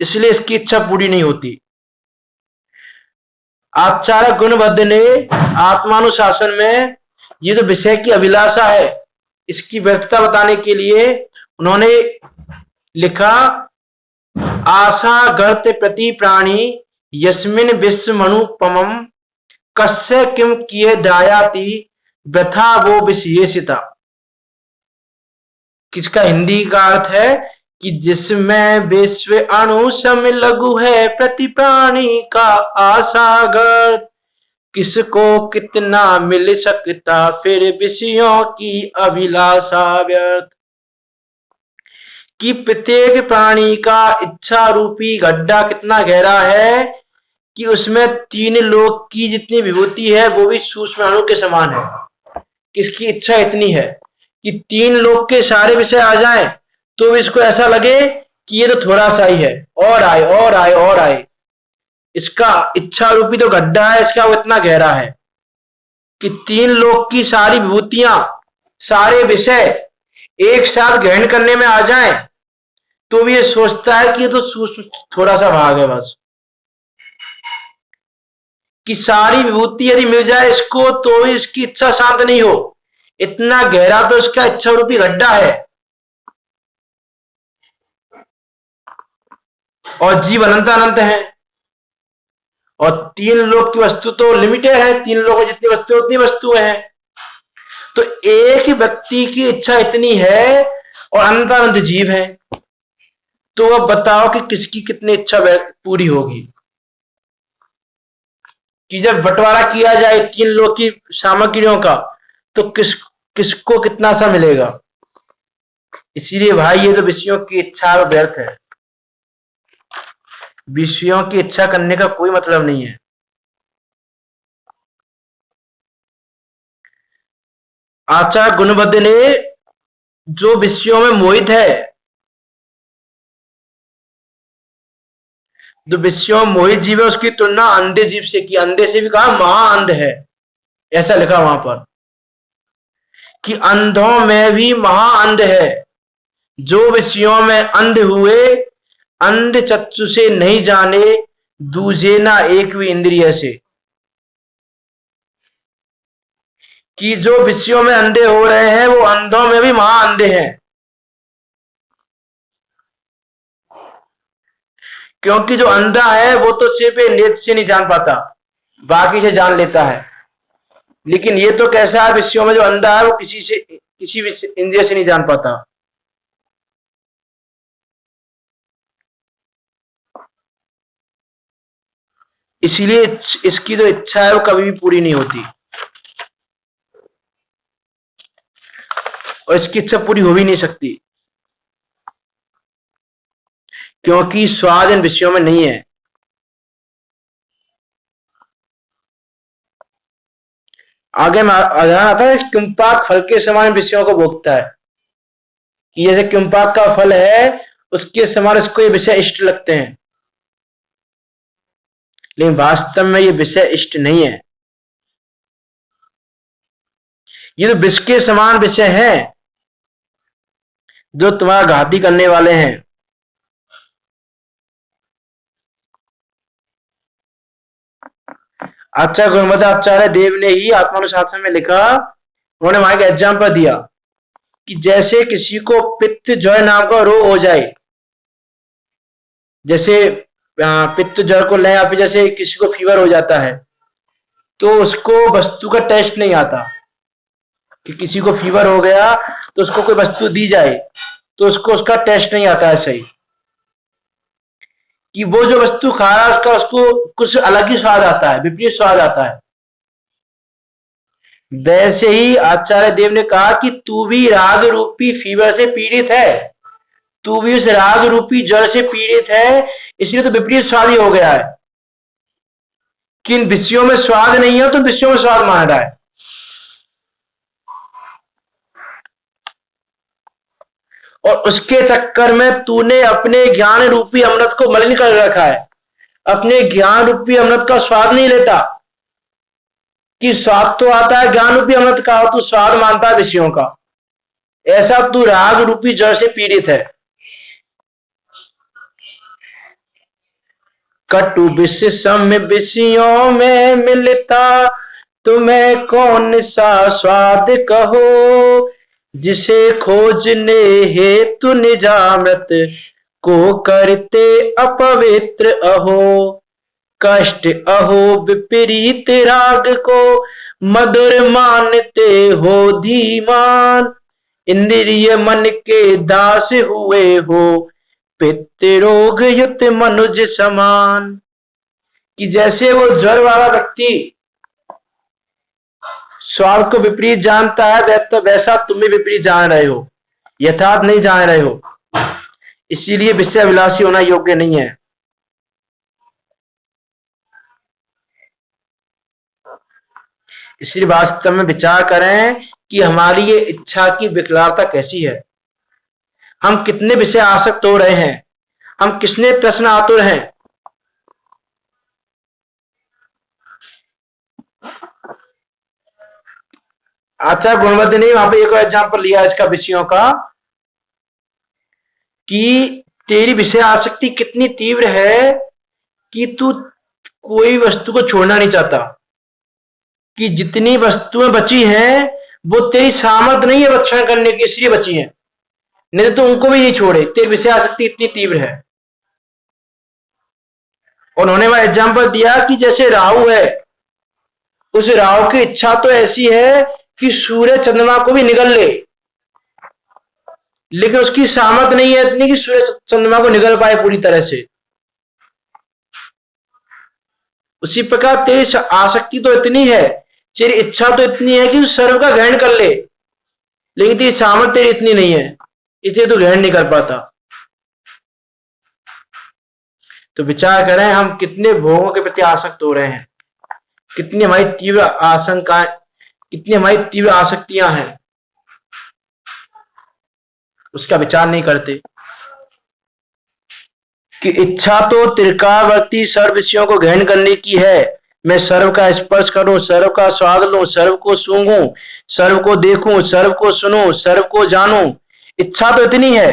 इसलिए इसकी इच्छा पूरी नहीं होती। आचार्य गुणबद्ध ने आत्मानुशासन में ये जो विषय की अभिलाषा है इसकी व्यर्थता बताने के लिए उन्होंने लिखा, आशा गर्त प्रति प्राणी यस्मिन विश्व मनुपमम कस्य किम किए दायाति व्यथा वो विशेषिता। किसका हिंदी का अर्थ है कि जिसमें विश्व अणु सम लघु है प्रति प्राणी का आशा किसको कितना मिल सकता फिर विषयों की अभिलाषा व्यर्थ। कि प्रत्येक प्राणी का इच्छा रूपी गड्ढा कितना गहरा है कि उसमें 3 लोक की जितनी विभूति है वो भी सूक्ष्म अणु के समान है। किसकी इच्छा इतनी है कि 3 लोक के सारे विषय आ जाएं तो इसको ऐसा लगे कि ये तो थोड़ा सा ही है, और आए और आए और आए। इसका इच्छा रूपी तो गड्ढा है, इसका वो इतना गहरा है कि 3 लोक की सारी विभूतियां, सारे विषय एक साथ ग्रहण करने में आ जाएं तो भी ये सोचता है कि ये तो सूक्ष्म थोड़ा सा भाग है बस। कि सारी विभूति यदि मिल जाए इसको तो भी इसकी इच्छा शांत नहीं हो, इतना गहरा तो इसका इच्छा रूपी गड्ढा है। और जीव अनंत अनंत है और 3 लोक की वस्तु तो लिमिटेड है, 3 लोगों में जितनी वस्तु उतनी वस्तुएं हैं। तो एक ही व्यक्ति की इच्छा इतनी है और अनंत अनंत जीव है, तो अब बताओ कि किसकी कितनी इच्छा पूरी होगी। कि जब बंटवारा किया जाए 3 लोक की सामग्रियों का तो किसको कितना सा मिलेगा। इसीलिए भाई ये तो विषयों की इच्छा व्यर्थ है, विषयों की इच्छा करने का कोई मतलब नहीं है। आचार्य गुणबद्ध ने जो विषयों में मोहित है, जो विषयों में मोहित जीव है उसकी तुलना अंधे जीव से की। अंधे से भी कहा महाअंध है, ऐसा लिखा वहां पर कि अंधों में भी महाअंध है। जो विषयों में अंध हुए अंध चक्षु से नहीं जाने दूजे ना एक भी इंद्रिय से। कि जो विषयों में अंधे हो रहे हैं वो अंधों में भी महाअंधे हैं, क्योंकि जो अंधा है वो तो सिर्फ नेत्र से नहीं जान पाता, बाकी से जान लेता है। लेकिन ये तो कैसा है, विषयों में जो अंधा है वो किसी भी इंद्रिय से नहीं जान पाता। इसीलिए इसकी जो इच्छा है वो कभी भी पूरी नहीं होती और इसकी इच्छा पूरी हो भी नहीं सकती, क्योंकि स्वाद इन विषयों में नहीं है। आगे में आता है किंपाक फल के समान विषयों को भोगता है। कि जैसे किंपाक का फल है उसके समान इसको ये विषय इष्ट लगते हैं, लेकिन वास्तव में ये विषय इष्ट नहीं है। ये तो विष के समान विषय हैं जो तुम्हारा घाती करने वाले हैं। आचार्य गुणवत्ता आचार्य देव ने ही आत्मानुशासन में लिखा, उन्होंने वहां का एग्जाम्पल दिया कि जैसे किसी को पित्त ज्वर नाम का रोग हो जाए, जैसे पित्त ज्वर को ले, या फिर जैसे किसी को फीवर हो जाता है तो उसको वस्तु का टेस्ट नहीं आता, कि किसी को फीवर हो गया तो उसको कोई वस्तु दी जाए तो उसको उसका टेस्ट नहीं आता है सही, कि वो जो वस्तु खा रहा है उसका उसको कुछ अलग ही स्वाद आता है, विपरीत स्वाद आता है। वैसे ही आचार्य देव ने कहा कि तू भी राग रूपी फीवर से पीड़ित है, तू भी उस राग रूपी जड़ से पीड़ित है, इसलिए तो विपरीत स्वाद ही हो गया है। किन विषयों में स्वाद नहीं है तो विषयों में स्वाद मान रहा है। और उसके चक्कर में तूने अपने ज्ञान रूपी अमृत को मलिन कर रखा है, अपने ज्ञान रूपी अमृत का स्वाद नहीं लेता, कि स्वाद तो आता है ज्ञान रूपी अमृत का, तू स्वाद मानता है विषयों का। ऐसा तू राग रूपी जड़ से पीड़ित है। कटु विष सम विषयों में मिलता, तुम्हें कौन सा स्वाद कहो, जिसे खोजने हेतु निजामृत को करते अपवित्र अहो। कष्ट अहो विपरीत राग को, मधुर मानते हो धीमान, इंद्रिय मन के दास हुए हो, पित्त रोग युक्त मनुज समान। कि जैसे वो ज्वर वाला व्यक्ति स्वाद को विपरीत जानता है, तो वैसा तुम भी विपरीत जान रहे हो, यथार्थ नहीं जान रहे हो, इसीलिए विषय विलासी होना योग्य नहीं है। इसलिए वास्तव में विचार करें कि हमारी ये इच्छा की विकलांगता कैसी है, हम कितने विषय आसक्त हो रहे हैं, हम किसने प्रश्न आतुर हैं। आचार्य गुणवत्ती ने वहां पे एक एग्जाम्पल लिया इसका विषयों का, कि तेरी विषय आसक्ति कितनी तीव्र है कि तू कोई वस्तु को छोड़ना नहीं चाहता, कि जितनी वस्तुएं बची हैं वो तेरी सामर्थ्य नहीं है रक्षण करने की, इसलिए बची हैं, नहीं तो उनको भी नहीं छोड़े, तेरी विषय आसक्ति इतनी तीव्र है। उन्होंने वह एग्जाम्पल दिया कि जैसे राहु है, उस राहु की इच्छा तो ऐसी है कि सूर्य चंद्रमा को भी निगल ले, लेकिन उसकी सामर्थ्य नहीं है इतनी कि सूर्य चंद्रमा को निगल पाए पूरी तरह से। उसी प्रकार तेरी आसक्ति तो इतनी है, तेरी इच्छा तो इतनी है कि तू सर्व का ग्रहण कर ले, लेकिन तेरी सामर्थ्य तेरी इतनी नहीं है, इसलिए तू ग्रहण नहीं कर पाता। तो विचार करें हम कितने भोगों के प्रति आसक्त हो रहे हैं, कितनी हमारी तीव्र आशंकाएं, कितनी हमारी तीव्र आसक्तियां हैं, उसका विचार नहीं करते। कि इच्छा तो त्रिकावर्ती सर्व विषयों को ग्रहण करने की है, मैं सर्व का स्पर्श करूं, सर्व का स्वाद लूं, सर्व को सूंघूं, सर्व को देखूं, सर्व को सुनूं, सर्व को जानूं, इच्छा तो इतनी है,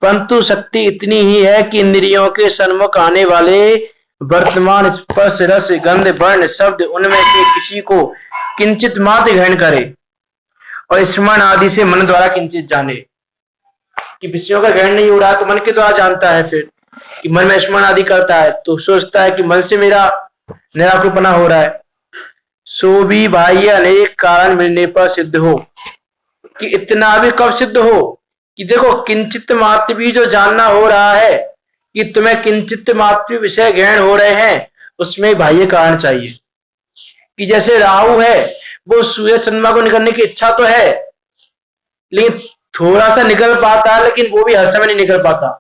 परंतु शक्ति इतनी ही है कि इंद्रियों के सन्मुख आने वाले वर्तमान स्पर्श रस गंध वर्ण शब्द उनमें से किसी को किंचित मात्र ग्रहण करे और स्मरण आदि से मन द्वारा किंचित जाने। कि विषयों का ग्रहण नहीं हो रहा तो मन के द्वारा जानता है, फिर कि मन में स्मरण आदि करता है तो सोचता है कि मन से मेरा निराकुलपना हो रहा है। सो भी बाह्य अनेक कारण मिलने पर सिद्ध हो, कि इतना भी कब सिद्ध हो कि देखो किंचित मात्र भी जो जानना हो रहा है, कि तुम्हें किंचित मात्र विषय ग्रहण हो रहे हैं, उसमें बाह्य कारण चाहिए। कि जैसे राहु है, वो सूर्य चंद्रमा को निकलने की इच्छा तो है, लेकिन थोड़ा सा निकल पाता है, लेकिन वो भी हर समय नहीं निकल पाता,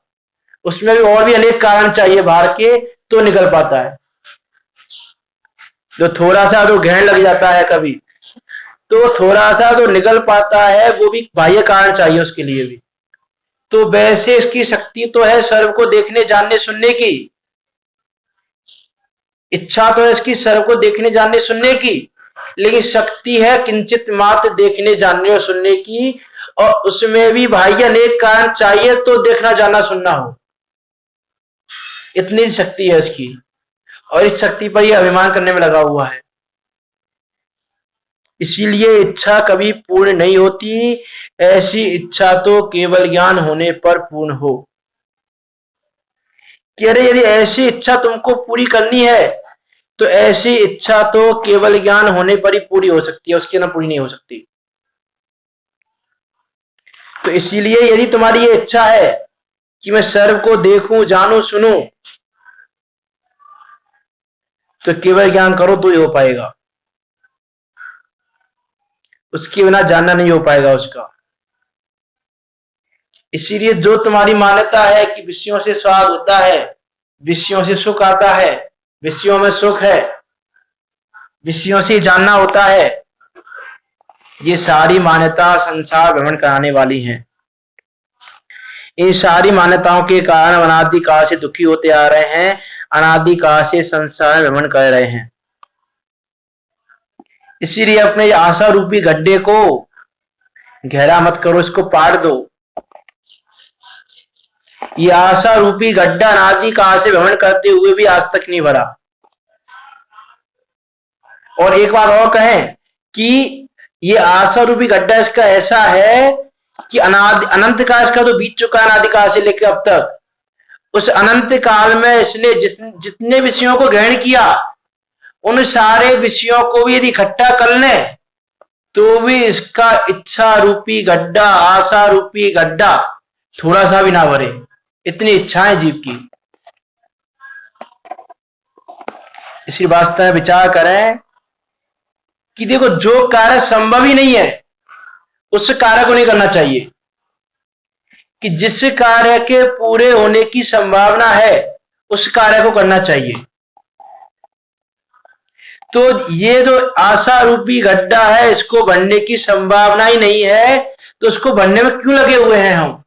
उसमें भी और भी अनेक कारण चाहिए बाहर के तो निकल पाता है। जो थोड़ा सा तो ग्रहण लग जाता है कभी, तो थोड़ा सा तो निकल पाता है, वो भी बाह्य कारण चाहिए उसके लिए भी। तो वैसे इसकी शक्ति तो है सर्व को देखने जानने सुनने की, इच्छा तो है इसकी सर्व को देखने जानने सुनने की, लेकिन शक्ति है किंचित मात्र देखने जानने और सुनने की, और उसमें भी बाह्य अनेक कारण चाहिए तो देखना जानना सुनना हो, इतनी शक्ति है इसकी, और इस शक्ति पर यह अभिमान करने में लगा हुआ है। इसीलिए इच्छा कभी पूर्ण नहीं होती, ऐसी इच्छा तो केवल ज्ञान होने पर पूर्ण हो। कि अरे यदि ऐसी इच्छा तुमको पूरी करनी है तो ऐसी इच्छा तो केवल ज्ञान होने पर ही पूरी हो सकती है, उसके ना पूरी नहीं हो सकती। तो इसीलिए यदि तुम्हारी ये इच्छा है कि मैं सर्व को देखूं, जानूं, सुनूं, तो केवल ज्ञान करो तो ही हो पाएगा, उसके बिना जानना नहीं हो पाएगा उसका। इसीलिए जो तुम्हारी मान्यता है कि विषयों से स्वाद होता है, विषयों से सुख आता है, विषयों में सुख है, विषयों से जानना होता है, ये सारी मान्यता संसार भ्रमण कराने वाली हैं। इन सारी मान्यताओं के कारण अनादिकाल से दुखी होते आ रहे हैं, अनादिकाल से संसार भ्रमण कर रहे हैं। इसीलिए अपने आशा रूपी गड्ढे को गहरा मत करो, इसको पाट दो। ये आशा रूपी गड्ढा अनादिकाल से भ्रमण करते हुए भी आज तक नहीं भरा। और एक बात और कहें कि ये आशा रूपी गड्ढा इसका ऐसा है कि अनंत काल इसका तो बीत चुका है, अनादिकाल से लेकर अब तक। उस अनंत काल में इसने जितने विषयों को ग्रहण किया, उन सारे विषयों को भी यदि इकट्ठा कर ले तो भी इसका इच्छा रूपी गड्ढा, आशा रूपी गड्ढा थोड़ा सा भी ना भरे। इतनी इच्छाएं जीव की। इसी वास्तव में विचार करें कि देखो, जो कार्य संभव ही नहीं है उस कार्य को नहीं करना चाहिए। कि जिस कार्य के पूरे होने की संभावना है उस कार्य को करना चाहिए। तो ये जो आशा रूपी गड्ढा है, इसको भरने की संभावना ही नहीं है, तो उसको भरने में क्यों लगे हुए हैं हम?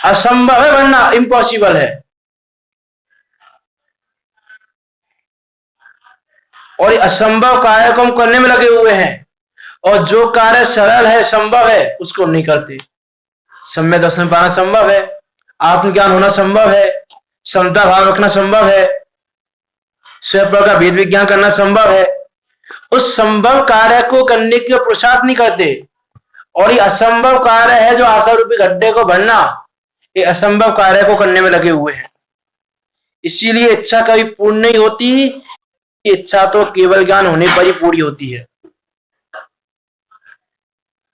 असंभव है भरना, इम्पॉसिबल है। और असंभव कार्य को हम करने में लगे हुए हैं, और जो कार्य सरल है, संभव है, उसको नहीं करते। सम्यक दर्शन पाना संभव है, आत्मज्ञान होना संभव है, समता भाव रखना संभव है, स्वयं का भेद विज्ञान करना संभव है। उस संभव कार्य को करने की पुरुषार्थ नहीं करते। और ये असंभव कार्य है जो आशा रूपी गड्ढे को भरना, ये असंभव कार्य को करने में लगे हुए हैं। इसीलिए इच्छा कभी पूर्ण नहीं होती। इच्छा तो केवल ज्ञान होने पर ही पूरी होती है।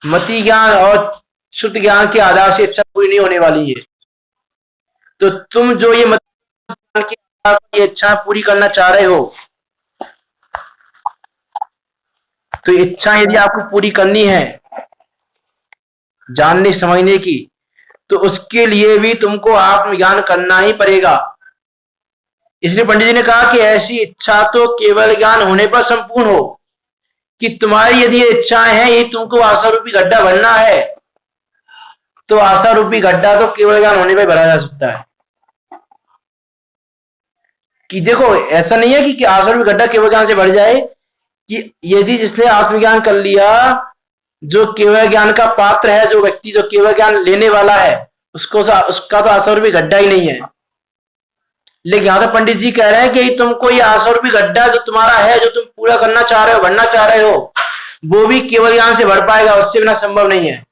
मति ज्ञान और शुद्ध ज्ञान के आधार से इच्छा पूरी नहीं होने वाली है। तो तुम जो ये मति ज्ञान के आधार पर ये इच्छा पूरी करना चाह रहे हो, तो इच्छा यदि आपको पूरी करनी है जानने समझने की, तो उसके लिए भी तुमको आत्मज्ञान करना ही पड़ेगा। इसलिए पंडित जी ने कहा कि ऐसी इच्छा तो केवल ज्ञान होने पर संपूर्ण हो। कि तुम्हारी यदि ये इच्छाएं हैं, ये तुमको आशा रूपी गड्ढा भरना है, तो आशा रूपी गड्ढा तो केवल ज्ञान होने पर भरा जा सकता है। कि देखो, ऐसा नहीं है कि आशा रूपी गड्ढा केवल ज्ञान से भर जाए। कि यदि जिसने आत्मज्ञान कर लिया, जो केवल ज्ञान का पात्र है, जो व्यक्ति जो केवल ज्ञान लेने वाला है, उसका तो आशा रूपी गड्ढा ही नहीं है। लेकिन यहां तो पंडित जी कह रहे हैं कि तुमको ये आशा रूपी गड्ढा जो तुम्हारा है, जो तुम पूरा करना चाह रहे हो, भरना चाह रहे हो, वो भी केवल ज्ञान से भर पाएगा, उससे बिना संभव नहीं है।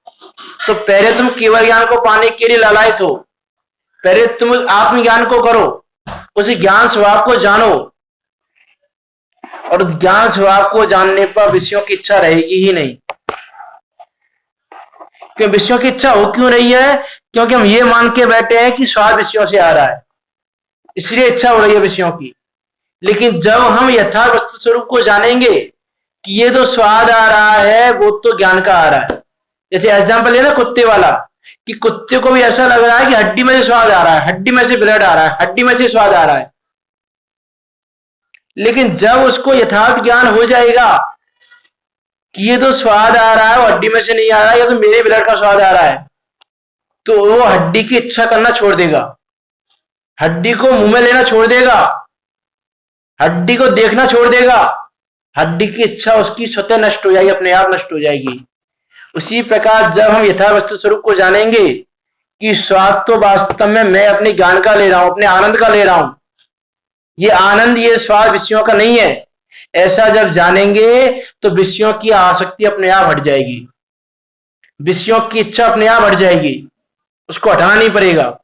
तो पहले तुम केवल ज्ञान को पाने के लिए लालायित हो, पहले तुम आत्मज्ञान को करो, उस ज्ञान स्वभाव को जानो। और ज्ञान स्वभाव को जानने पर विषयों की इच्छा रहेगी ही नहीं। क्यों विषयों की इच्छा हो क्यों रही है? क्योंकि हम ये मान के बैठे हैं कि स्वाद विषयों से आ रहा है, इसलिए इच्छा हो रही है विषयों की। लेकिन जब हम यथार्थ वस्तु स्वरूप को जानेंगे कि ये जो स्वाद आ रहा है वो तो ज्ञान का आ रहा है। जैसे एग्जाम्पल है ना कुत्ते वाला, कि कुत्ते को भी ऐसा लग रहा है कि हड्डी में से स्वाद आ रहा है, हड्डी में से ब्लड आ रहा है, हड्डी में से स्वाद आ रहा है। लेकिन जब उसको यथार्थ ज्ञान हो जाएगा कि ये तो स्वाद आ रहा है, वो हड्डी में से नहीं आ रहा है, या तो मेरे ब्लड का स्वाद आ रहा है, तो वो हड्डी की इच्छा करना छोड़ देगा, हड्डी को मुंह में लेना छोड़ देगा, हड्डी को देखना छोड़ देगा। हड्डी की इच्छा उसकी स्वतः नष्ट हो जाएगी, अपने आप नष्ट हो जाएगी। उसी प्रकार जब हम यथार्थ वस्तु स्वरूप को जानेंगे कि स्वाद तो वास्तव में मैं अपने ज्ञान का ले रहा हूं, अपने आनंद का ले रहा हूं, ये आनंद, ये स्वाद विषयों का नहीं है, ऐसा जब जानेंगे तो विषयों की आसक्ति अपने आप हट जाएगी, विषयों की इच्छा अपने आप हट जाएगी, उसको हटाना नहीं पड़ेगा।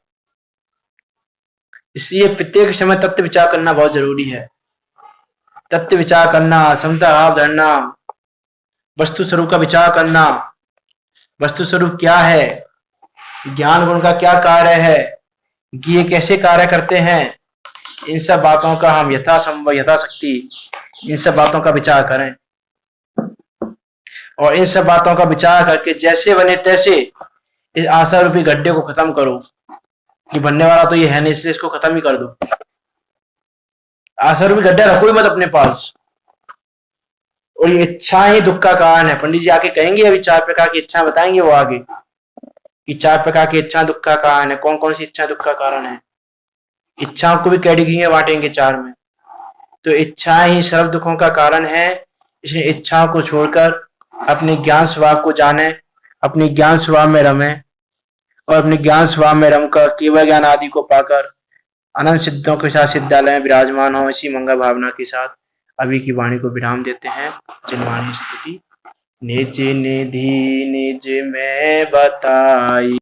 इसलिए प्रत्येक समय तत्व विचार करना बहुत जरूरी है। तत्व विचार करना, समता भाव धरना, वस्तु स्वरूप का विचार करना, वस्तु स्वरूप क्या है, ज्ञान गुण का क्या कार्य है, ये कैसे कार्य करते हैं, इन सब बातों का हम यथासंभव यथाशक्ति इन सब बातों का विचार करें, और इन सब बातों का विचार करके जैसे बने तैसे इस आशा रूपी गड्ढे को खत्म करो कि बनने वाला तो ये है नहीं, इसलिए इसको खत्म ही कर दो। आशा रूपी गड्ढा रखो ही मत अपने पास। और ये इच्छा ही दुख का कारण है। पंडित जी आके कहेंगे अभी 4 प्रकार की इच्छा बताएंगे वो आगे कि 4 प्रकार की इच्छा दुख का कारण है। कौन कौन सी इच्छा दुख का कारण है, इच्छाओं को भी कैटेगरी में बांटेंगे 4 में। तो इच्छा ही सर्व दुखों का कारण है। इसलिए इच्छाओं को छोड़कर अपने ज्ञान स्वभाव को जाने, अपनी ज्ञान स्वभाव में रमे, और अपने ज्ञान स्वभाव में रमकर केवल ज्ञान आदि को पाकर अनंत सिद्धों के साथ सिद्धालय में विराजमान हो। इसी मंगल भावना के साथ अभी की वाणी को विराम देते हैं। जनवाणी स्तुति। निज निधि निज में बताई,